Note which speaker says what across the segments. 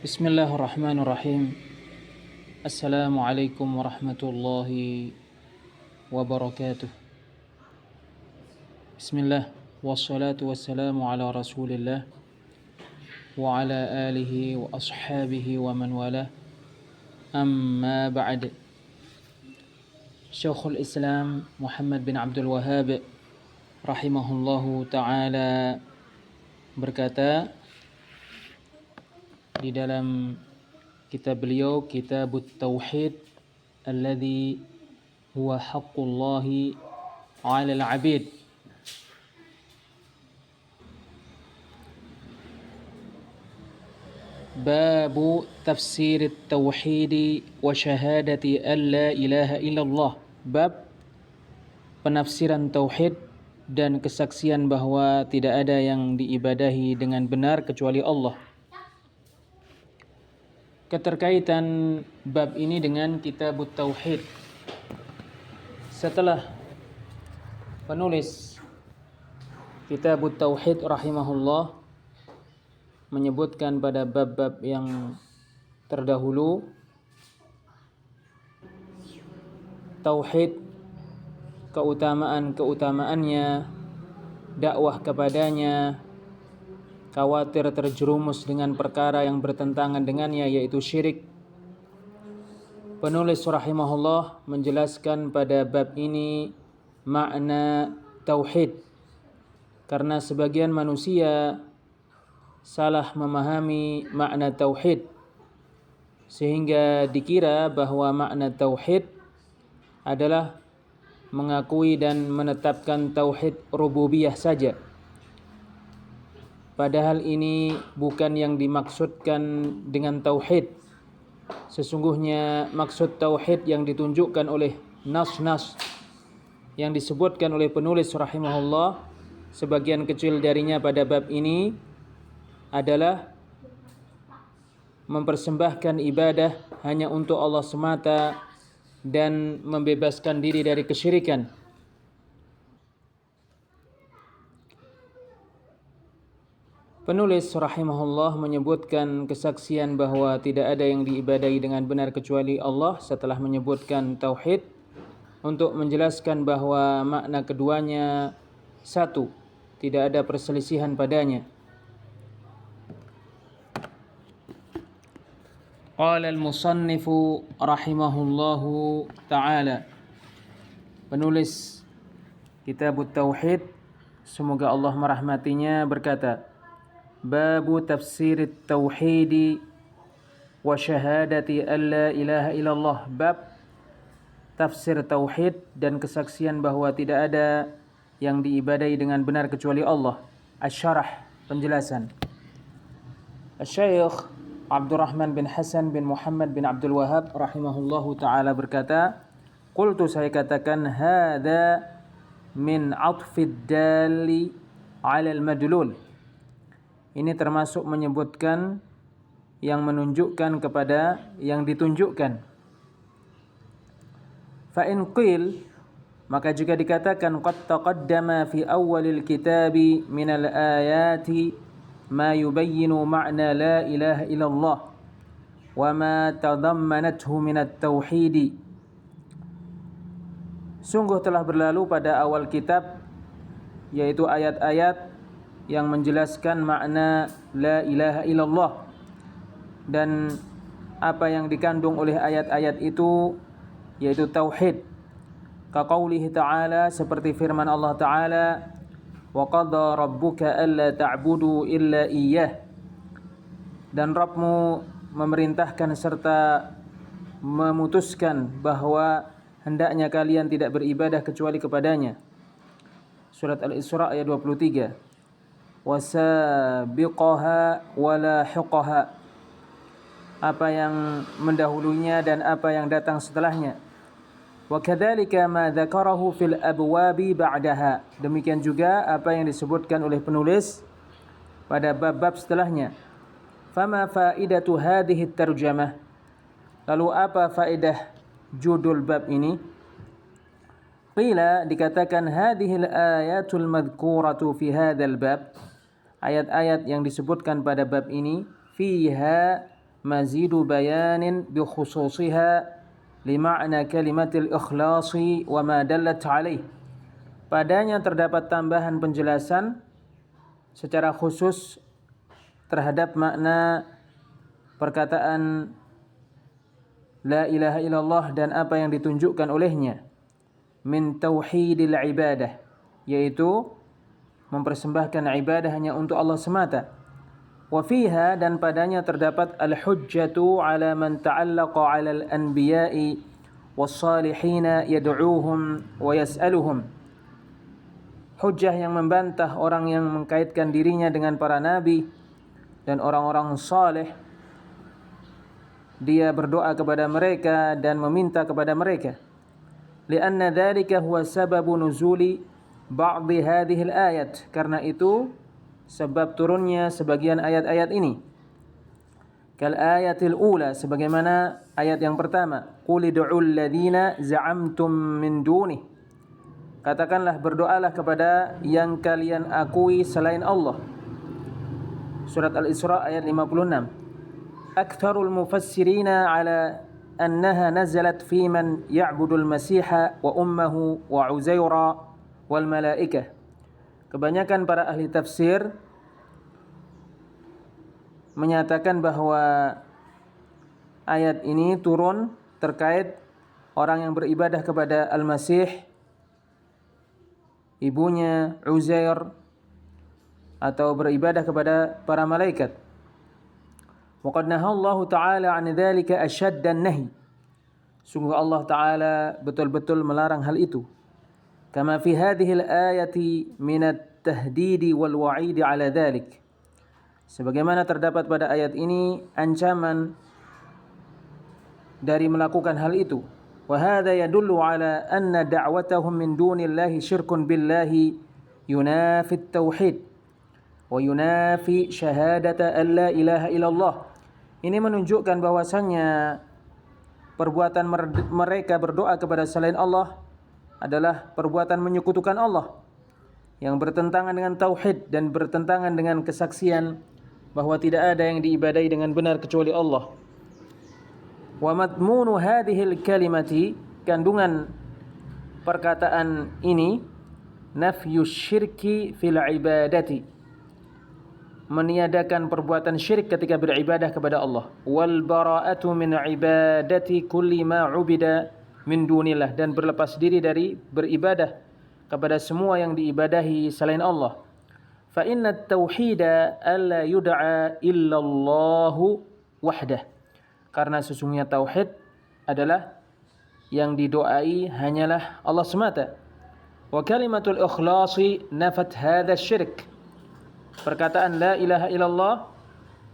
Speaker 1: Bismillahirrahmanirrahim. Assalamualaikum warahmatullahi wabarakatuh. Bismillah, wassalatu wassalamu ala rasulillah wa ala alihi wa ashabihi wa man wala. Amma ba'd. Syekhul Islam Muhammad bin Abdul Wahhab rahimahullahu ta'ala berkata di dalam kitab beliau, Kitabut Tauhid alladhi huwa haqqullahi 'alal 'abid. Babu tafsir at-tauhid wa syahadati an la ilaha illallah. Bab penafsiran tauhid dan kesaksian bahwa tidak ada yang diibadahi dengan benar kecuali Allah. Keterkaitan bab ini dengan Kitabut Tauhid. Setelah penulis Kitabut Tauhid rahimahullah menyebutkan pada bab-bab yang terdahulu tauhid, keutamaan-keutamaannya, dakwah kepadanya, khawatir terjerumus dengan perkara yang bertentangan dengannya yaitu syirik. Penulis rahimahullah menjelaskan pada bab ini makna tauhid, karena sebagian manusia salah memahami makna tauhid sehingga dikira bahwa makna tauhid adalah mengakui dan menetapkan tauhid rububiyah saja. Padahal ini bukan yang dimaksudkan dengan tauhid. Sesungguhnya maksud tauhid yang ditunjukkan oleh nas-nas yang disebutkan oleh penulis rahimahullah, sebagian kecil darinya pada bab ini adalah mempersembahkan ibadah hanya untuk Allah semata dan membebaskan diri dari kesyirikan. Penulis rahimahullah menyebutkan kesaksian bahwa tidak ada yang diibadahi dengan benar kecuali Allah setelah menyebutkan tauhid untuk menjelaskan bahwa makna keduanya satu, tidak ada perselisihan padanya. Qala al-musannifu rahimahullahu ta'ala. Penulis Kitabut Tauhid, semoga Allah merahmatinya, berkata, Babu tafsir at-tauhid wa syahadati an la ilaha illallah. Bab tafsir tauhid dan kesaksian bahwa tidak ada yang diibadahi dengan benar kecuali Allah. Asy-syarah, penjelasan. Asy-Syaikh Abdurrahman bin Hasan bin Muhammad bin Abdul Wahhab rahimahullahu ta'ala berkata, Qultu, saya katakan, hadha min 'athfid dali 'ala al-madlul. Ini termasuk menyebutkan yang menunjukkan kepada yang ditunjukkan. Fa in qil, maka jika dikatakan qad taqaddama fi awwalil kitabi minal ayati ma yubayyinu ma'na la ilaha illallah wa ma tadammanathu minat tauhid. Sungguh telah berlalu pada awal kitab, yaitu ayat-ayat yang menjelaskan makna la ilaha illallah dan apa yang dikandung oleh ayat-ayat itu, yaitu tauhid. Kaqaulihi ta'ala, seperti firman Allah ta'ala, wa qadha rabbuka alla ta'budu illa iyyah, dan Rabbmu memerintahkan serta memutuskan bahwa hendaknya kalian tidak beribadah kecuali kepadanya. Surat Al-Isra ayat 23. Wasabiqaha walahiqaha, apa yang mendahulunya dan apa yang datang setelahnya. Wa kadzalika ma dzakarahu fil abwabi ba'daha, demikian juga apa yang disebutkan oleh penulis pada bab-bab setelahnya. Fama faidatu hadhihi tarjamah, lalu apa faedah judul bab ini? Qila, dikatakan, hadhil ayatul madhkuratu fi hadzal bab, ayat-ayat yang disebutkan pada bab ini, fiha mazidu bayanin bi khususiha li ma'na kalimatil ikhlasi wa ma dallat alaih. Padanya terdapat tambahan penjelasan secara khusus terhadap makna perkataan la ilaha illallah dan apa yang ditunjukkan olehnya min tauhidil ibadah, yaitu mempersembahkan ibadah hanya untuk Allah semata. Wa fiha, dan padanya terdapat al-hujjatu ala man ta'allaqa 'ala al-anbiya'i was-salihina yad'uuhum wa yas'aluhum. Hujjah yang membantah orang yang mengkaitkan dirinya dengan para nabi dan orang-orang saleh. Dia berdoa kepada mereka dan meminta kepada mereka. Lianna dzalika huwa sababu nuzuli ba'dhi hadhihi al-ayat, karena itu sebab turunnya sebagian ayat-ayat ini. Kal ayatil ula, sebagaimana ayat yang pertama, qul ud'ul ladzina za'amtum min dunih. Katakanlah, berdoalah kepada yang kalian akui selain Allah. Surat Al-Isra ayat 56. Aktsarul mufassirina ala annaha nazalat fi man ya'budul masiha wa ummuhu wa Uzaira wal malaikah. Kebanyakan para ahli tafsir menyatakan bahwa ayat ini turun terkait orang yang beribadah kepada Al-Masih, ibunya Uzair, atau beribadah kepada para malaikat. Wa qad nahallahu ta'ala 'an dzalika ashaddan nahy. Sungguh Allah Ta'ala betul-betul melarang hal itu. Kama fi hadhihi al-ayati min at-tahdidi wal wa'idi 'ala dzalik. Sebagaimana terdapat pada ayat ini ancaman dari melakukan hal itu. Wa hadha yadullu 'ala anna da'watahum min dunillahi syirkun billahi yunafi at-tauhid wa yunafi syahadata an la ilaha illallah. Ini menunjukkan bahwasannya perbuatan mereka berdoa kepada selain Allah adalah perbuatan menyekutukan Allah yang bertentangan dengan tauhid dan bertentangan dengan kesaksian bahwa tidak ada yang diibadahi dengan benar kecuali Allah. Wa madmunu hadhil kalimati, kandungan perkataan ini, nafyus syirki fil ibadati, meniadakan perbuatan syirik ketika beribadah kepada Allah. Wal bara'atu min ibadati kulli ma 'ubida min dunillah, dan berlepas diri dari beribadah kepada semua yang diibadahi selain Allah. Fa inna at-tauhida alla yud'a illallahu wahdah, karena sesungguhnya tauhid adalah yang didoai hanyalah Allah semata. Wa kalimatul ikhlasi nafat hadha syirik, perkataan la ilaha illallah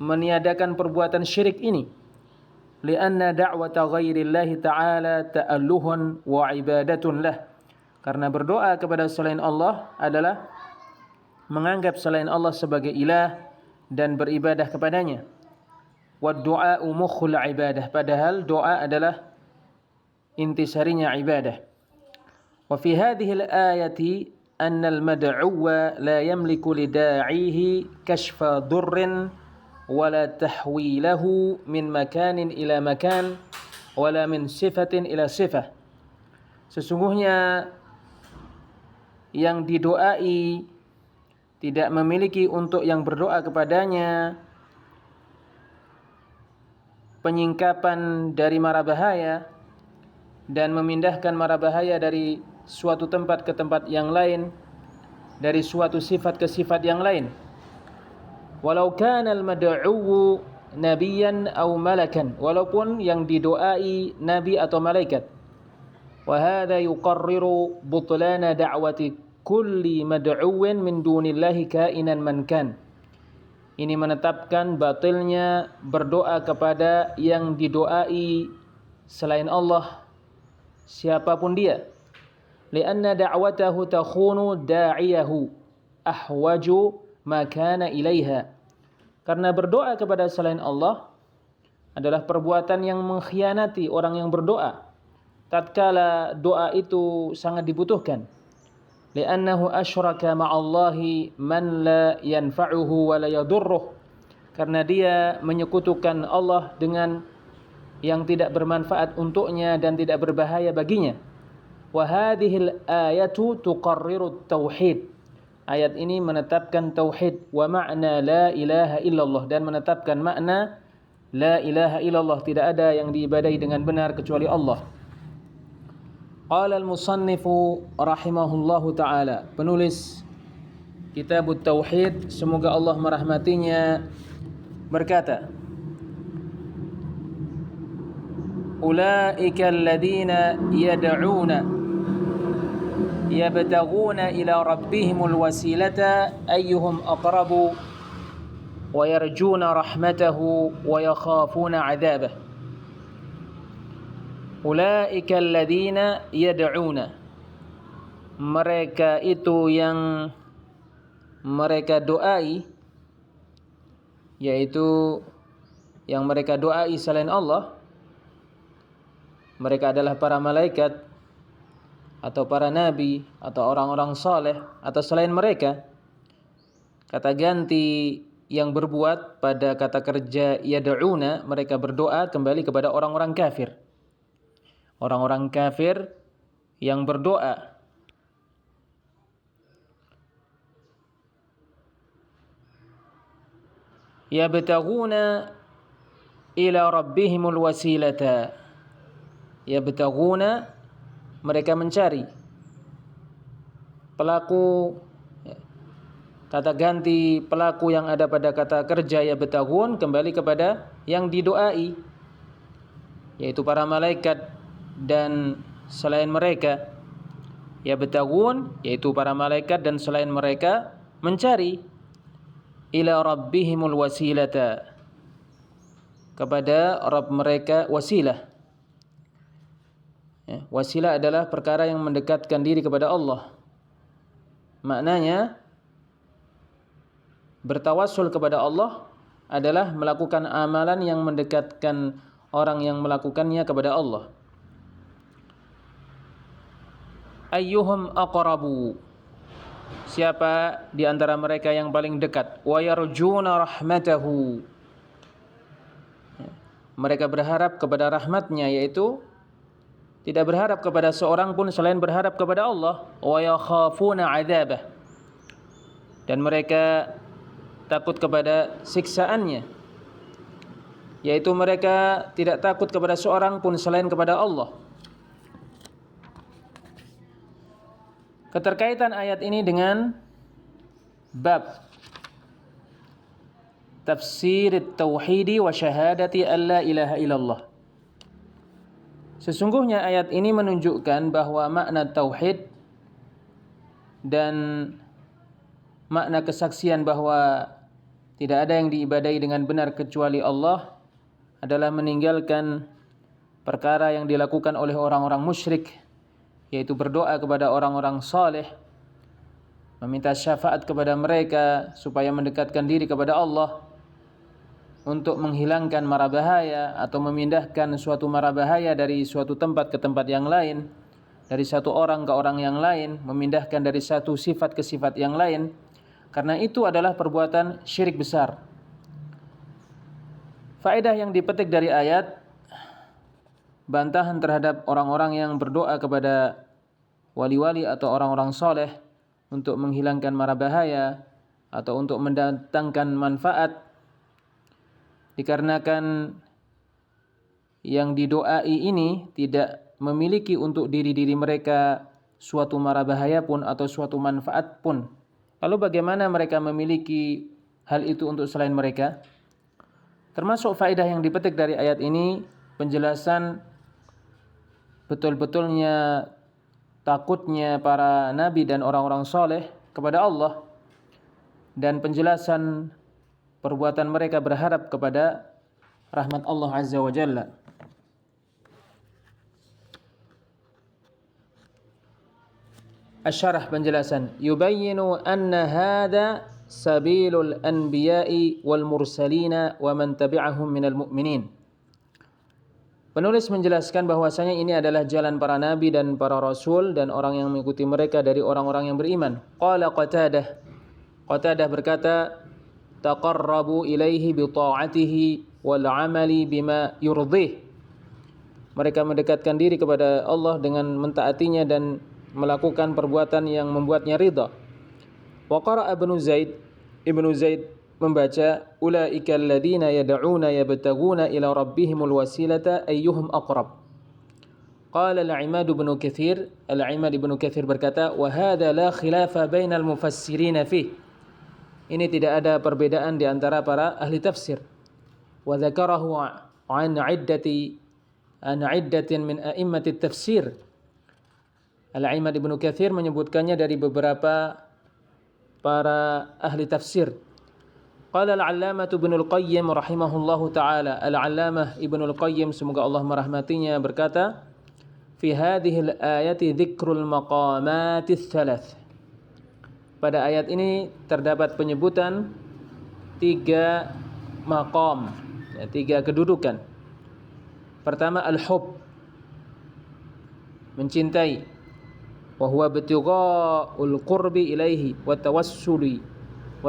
Speaker 1: meniadakan perbuatan syirik ini. Lianna da'wata ghairillahi ta'ala ta'alluhun wa ibadatun lah, karena berdoa kepada selain Allah adalah menganggap selain Allah sebagai ilah dan beribadah kepadanya. Wa du'a'u mukhul ibadah, padahal doa adalah intisarinya ibadah. Wa fi hadhihi al-ayati anna al-mad'uwa la yamliku lida'ihi kashfa durrin wala tahwilahu min makanin ila makan wala min sifatin ila sifah. Sesungguhnya yang didoai tidak memiliki untuk yang berdoa kepadanya penyingkapan dari mara bahaya dan memindahkan mara bahaya dari suatu tempat ke tempat yang lain, dari suatu sifat ke sifat yang lain. Walau kana al-mad'u nabiyan aw malakan, walaupun yang didoai nabi atau malaikat. Wa hadha yuqarriru butlana da'wati kulli mad'uwin min dunillahi kainan man kan. Ini menetapkan batilnya berdoa kepada yang didoai selain Allah, siapapun dia. Lianna da'watahu takhunu da'iyahu ahwaju ma kana ilaiha, karena berdoa kepada selain Allah adalah perbuatan yang mengkhianati orang yang berdoa tatkala doa itu sangat dibutuhkan. Li'annahu asyraka ma'allahi man la yanfa'uhu wa la yadurruh, karena dia menyekutukan Allah dengan yang tidak bermanfaat untuknya dan tidak berbahaya baginya. Wa hadhil ayatu tuqarriru tauhid. Ayat ini menetapkan tauhid wa ma'na la ilaha illallah, dan menetapkan makna la ilaha illallah, tidak ada yang diibadahi dengan benar kecuali Allah. Qala al-musannifu rahimahullahu ta'ala, penulis Kitab Tauhid, semoga Allah merahmatinya, berkata, ulaika alladhina yad'una yabtaghuna ila rabbihimul wasilata ayyuhum aqrabu wa yarjuna rahmatahu wa yakhafuna 'adzabah. Ulaika alladhina yad'una, mereka itu yang mereka doai, yaitu yang mereka doai selain Allah. Mereka adalah para malaikat atau para nabi atau orang-orang saleh atau selain mereka. Kata ganti yang berbuat pada kata kerja yad'una, mereka berdoa kembali kepada orang-orang kafir. Orang-orang kafir yang berdoa. Yabtaghuna ila rabbihimul wasilata. Yabtaghuna, mereka mencari. Pelaku, kata ganti pelaku yang ada pada kata kerja yabtaghun kembali kepada yang didoai, yaitu para malaikat dan selain mereka. Yabtaghun, yaitu para malaikat dan selain mereka mencari ila rabbihimul wasilata, kepada Rabb mereka wasilah. Wasilah adalah perkara yang mendekatkan diri kepada Allah. Maknanya bertawassul kepada Allah adalah melakukan amalan yang mendekatkan orang yang melakukannya kepada Allah. Ayyuhum aqrabu, siapa di antara mereka yang paling dekat. Wa yarjuna rahmatahu, mereka berharap kepada rahmatnya, yaitu tidak berharap kepada seorang pun selain berharap kepada Allah. Wa yakhafuna 'adzabah, dan mereka takut kepada siksaannya, yaitu mereka tidak takut kepada seorang pun selain kepada Allah. Keterkaitan ayat ini dengan bab tafsir at-tauhid wa syahadati alla ilaha illallah. Sesungguhnya ayat ini menunjukkan bahwa makna tauhid dan makna kesaksian bahwa tidak ada yang diibadahi dengan benar kecuali Allah adalah meninggalkan perkara yang dilakukan oleh orang-orang musyrik, yaitu berdoa kepada orang-orang saleh, meminta syafaat kepada mereka supaya mendekatkan diri kepada Allah untuk menghilangkan mara bahaya atau memindahkan suatu mara bahaya dari suatu tempat ke tempat yang lain, dari satu orang ke orang yang lain, memindahkan dari satu sifat ke sifat yang lain. Karena itu adalah perbuatan syirik besar. Faedah yang dipetik dari ayat, bantahan terhadap orang-orang yang berdoa kepada wali-wali atau orang-orang soleh untuk menghilangkan mara bahaya atau untuk mendatangkan manfaat, dikarenakan yang didoai ini tidak memiliki untuk diri-diri mereka suatu mara bahaya pun atau suatu manfaat pun. Lalu bagaimana mereka memiliki hal itu untuk selain mereka? Termasuk faedah yang dipetik dari ayat ini, penjelasan betul-betulnya takutnya para nabi dan orang-orang soleh kepada Allah, dan penjelasan perbuatan mereka berharap kepada rahmat Allah Azza wa Jalla. Asyarah penjelasan, yubayyinu anna hadha sabilul anbiya'i wal mursalina wa man tabi'ahum minal mu'minin. Penulis menjelaskan bahwasanya ini adalah jalan para nabi dan para rasul dan orang yang mengikuti mereka dari orang-orang yang beriman. Qala Qatadah, Qatadah berkata, taqarrabu ilaihi bi ta'atihi wal 'amali bima yurdih. Mereka mendekatkan diri kepada Allah dengan mentaatinya dan melakukan perbuatan yang membuatnya ridha. Wa qara'a Ibnu Zaid membaca ulaika alladziina yad'una yabtaguna ila rabbihimul wasilata ayyuhum aqrab. Qala al-'Imad Ibnu Katsir berkata wa hadza la khilafa bainal mufassirin fihi. Ini tidak ada perbedaan di antara para ahli tafsir. Wa dzakarahu an 'iddatin min a'immatit tafsir. Al-'Imad Ibnu Katsir menyebutkannya dari beberapa para ahli tafsir. Qala al-'Allamah Ibnul Qayyim rahimahullahu taala. Al-'Allamah Ibnul Qayyim semoga Allah merahmatinya berkata, fi hadhihi al-ayati dzikrul maqamatis tsalath. Pada ayat ini terdapat penyebutan 3 maqam, 3 kedudukan. Pertama al-hub, mencintai, wa huwa ibtigha'ul qurbi ilaihi wa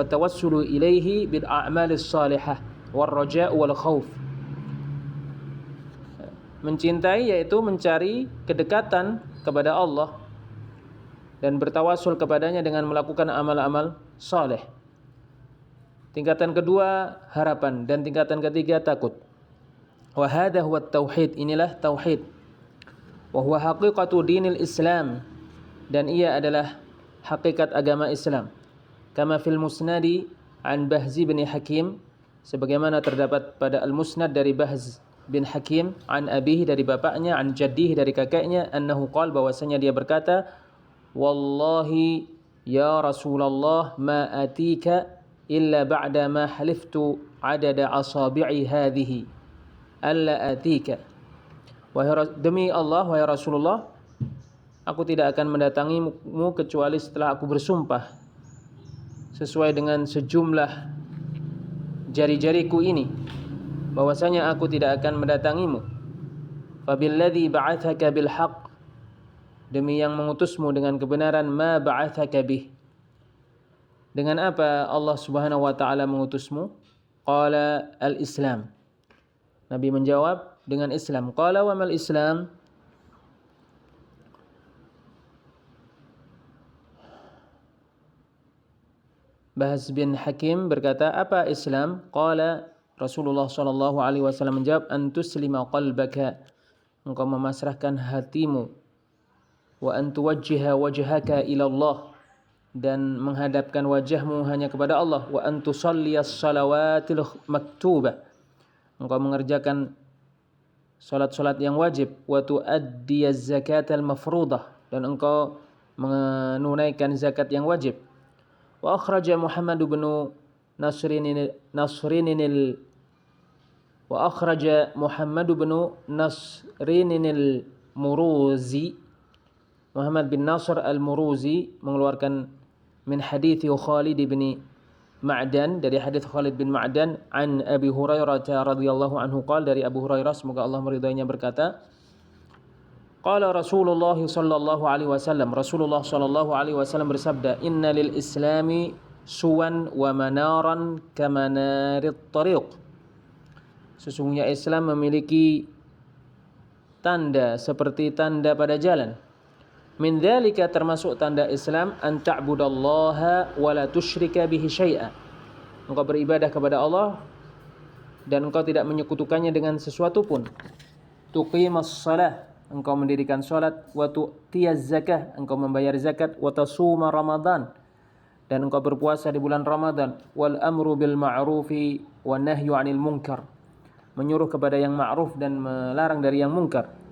Speaker 1: tawassulu ilaihi bil a'malis salihah war raja'u wal khauf. Mencintai yaitu mencari kedekatan kepada Allah dan bertawasul kepadanya dengan melakukan amal-amal saleh. Tingkatan kedua harapan dan tingkatan ketiga takut. Wa hadha huwa tauhid, inilah tauhid. Wa huwa haqiqatu dinil Islam, dan ia adalah hakikat agama Islam. Kama fil musnadi an Bahz bin Hakim, sebagaimana terdapat pada al-musnad dari Bahz bin Hakim, an abihi dari bapaknya, an jaddihi dari kakeknya, annahu qala bahwasanya dia berkata, wallahi ya Rasulullah ma atika illa ba'da ma haliftu adada asabi'i hadhihi alla atika. Demi Allah wahai Rasulullah, aku tidak akan mendatangimu kecuali setelah aku bersumpah sesuai dengan sejumlah jari-jariku ini bahwasanya aku tidak akan mendatangimu. Fabilladzi ba'atsaka bil haqq, demi yang mengutusmu dengan kebenaran, ma ba'atsaka bih, dengan apa Allah Subhanahu wa taala mengutusmu? Qala al-Islam. Nabi menjawab dengan Islam. Qala wa mal Islam? Bahz bin Hakim berkata, apa Islam? Qala Rasulullah sallallahu alaihi wasallam menjawab, an tuslima qalbaka, engkau memasrahkan hatimu, wa an tuwajjiha wajhaka ila Allah, dan menghadapkan wajahmu hanya kepada Allah, wa an tusalliyas salawatil maktubah, engkau mengerjakan salat-salat yang wajib, wa tuaddiyaz zakatal mafruḍah, dan engkau menunaikan zakat yang wajib. Wa akhraja Muhammad bin Nasrin al-Muruzi, Muhammad bin Nasr al-Muruzi mengeluarkan min hadithi Khalid bin Ma'dan, dari hadits Khalid bin Ma'dan, an Abi Hurairah radhiyallahu anhu qala, dari Abu Hurairah semoga Allah meridainya berkata, qala Rasulullah sallallahu alaihi wasallam, Rasulullah sallallahu alaihi wasallam bersabda, inna lil islami suwan wa manaran kamanarit tariq, sesungguhnya Islam memiliki tanda seperti tanda pada jalan. Min dzalika, termasuk tanda Islam, an ta'budallaha wa la tusyrika bihi syai'a, engkau beribadah kepada Allah dan engkau tidak menyekutukannya dengan sesuatu pun. Tuqimas shalah, engkau mendirikan salat. Wa tu'tiyaz zakah, engkau membayar zakat. Wa tasuma ramadan, dan engkau berpuasa di bulan Ramadan. Wal amru bil ma'rufi wan nahyu 'anil munkar, menyuruh kepada yang ma'ruf dan melarang dari yang munkar.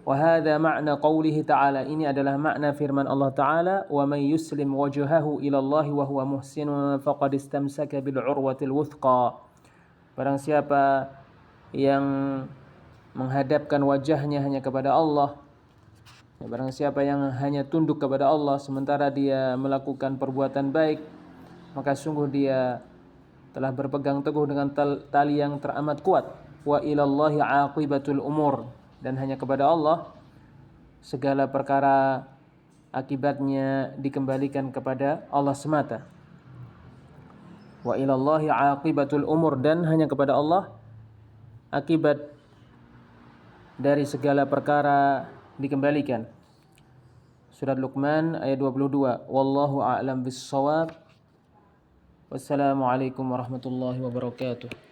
Speaker 1: Wa hadza ma'na qoulihi ta'ala, ini adalah makna firman Allah Ta'ala, wa may yuslim wajhahu ila Allah wa huwa muhsinun faqad istamsaka bil urwatil wuthqa, barang siapa yang menghadapkan wajahnya hanya kepada Allah, barang siapa yang hanya tunduk kepada Allah sementara dia melakukan perbuatan baik, maka sungguh dia telah berpegang teguh dengan tali yang teramat kuat. Wa ilallahi aqibatul umur, dan hanya kepada Allah segala perkara akibatnya dikembalikan kepada Allah semata. Wa ilallahi aqibatul umur, dan hanya kepada Allah akibat dari segala perkara dikembalikan. Surat Luqman ayat 22. Wallahu a'lam bis-shawab. Wassalamualaikum warahmatullahi wabarakatuh.